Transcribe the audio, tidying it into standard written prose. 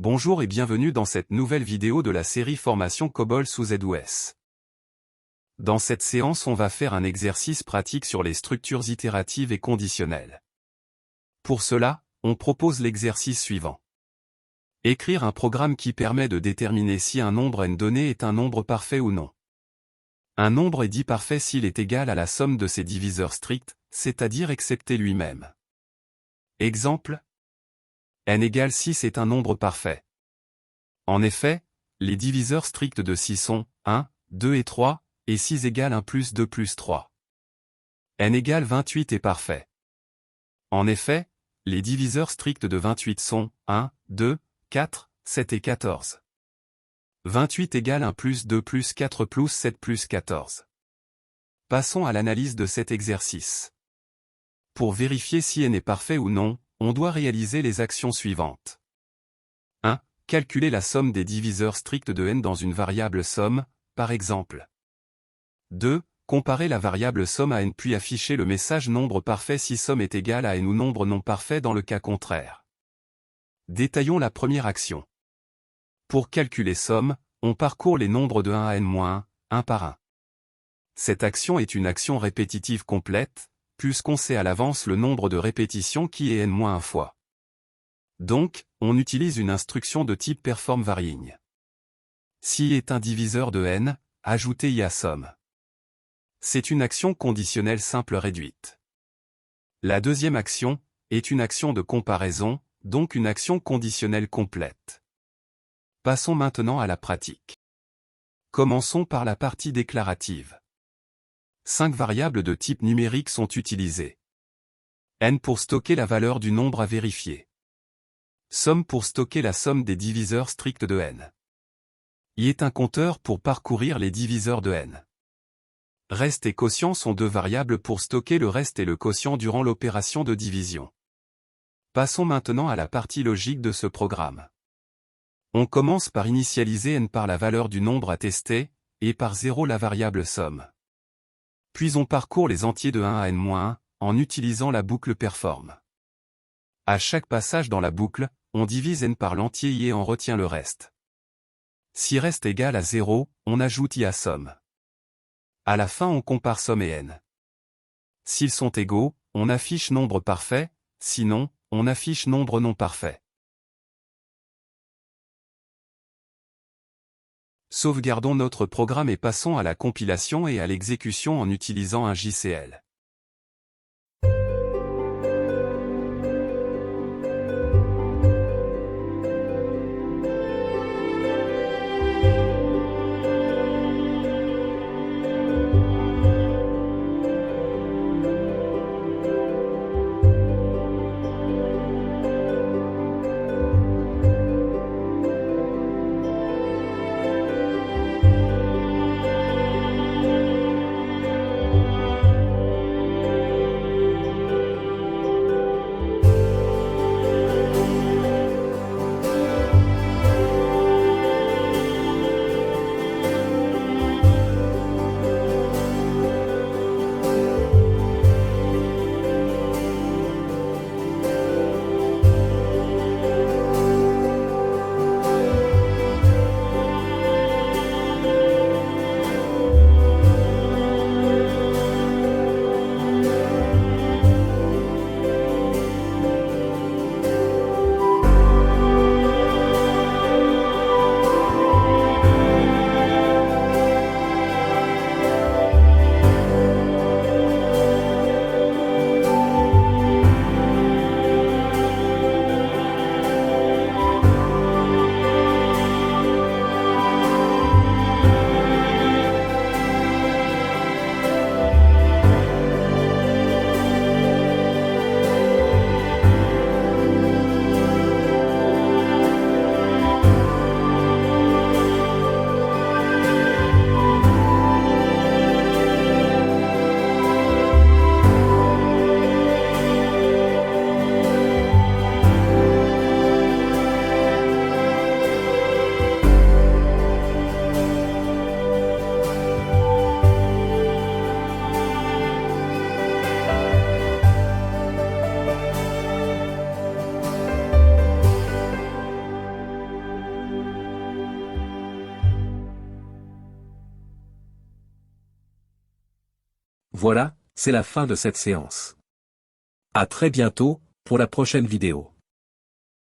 Bonjour et bienvenue dans cette nouvelle vidéo de la série Formation COBOL sous ZOS. Dans cette séance, on va faire un exercice pratique sur les structures itératives et conditionnelles. Pour cela, on propose l'exercice suivant. Écrire un programme qui permet de déterminer si un nombre n donné est un nombre parfait ou non. Un nombre est dit parfait s'il est égal à la somme de ses diviseurs stricts, c'est-à-dire excepté lui-même. Exemple. N égale 6 est un nombre parfait. En effet, les diviseurs stricts de 6 sont 1, 2 et 3, et 6 égale 1 plus 2 plus 3. N égale 28 est parfait. En effet, les diviseurs stricts de 28 sont 1, 2, 4, 7 et 14. 28 égale 1 plus 2 plus 4 plus 7 plus 14. Passons à l'analyse de cet exercice. Pour vérifier si n est parfait ou non, on doit réaliser les actions suivantes. 1. Calculer la somme des diviseurs stricts de n dans une variable somme, par exemple. 2. Comparer la variable somme à n puis afficher le message nombre parfait si somme est égale à n ou nombre non parfait dans le cas contraire. Détaillons la première action. Pour calculer somme, on parcourt les nombres de 1 à n-1, un par un. Cette action est une action répétitive complète, puisqu'on sait à l'avance le nombre de répétitions qui est n-1 fois. Donc, on utilise une instruction de type perform varying. Si est un diviseur de n, ajoutez y à somme. C'est une action conditionnelle simple réduite. La deuxième action est une action de comparaison, donc une action conditionnelle complète. Passons maintenant à la pratique. Commençons par la partie déclarative. 5 variables de type numérique sont utilisées. N pour stocker la valeur du nombre à vérifier. Somme pour stocker la somme des diviseurs stricts de n. Y est un compteur pour parcourir les diviseurs de n. Reste et quotient sont deux variables pour stocker le reste et le quotient durant l'opération de division. Passons maintenant à la partie logique de ce programme. On commence par initialiser n par la valeur du nombre à tester, et par 0 la variable somme. Puis on parcourt les entiers de 1 à n-1, en utilisant la boucle perform. À chaque passage dans la boucle, on divise n par l'entier y et en retient le reste. Si reste égal à 0, on ajoute y à somme. À la fin on compare somme et n. S'ils sont égaux, on affiche nombre parfait, sinon, on affiche nombre non parfait. Sauvegardons notre programme et passons à la compilation et à l'exécution en utilisant un JCL. Voilà, c'est la fin de cette séance. À très bientôt, pour la prochaine vidéo.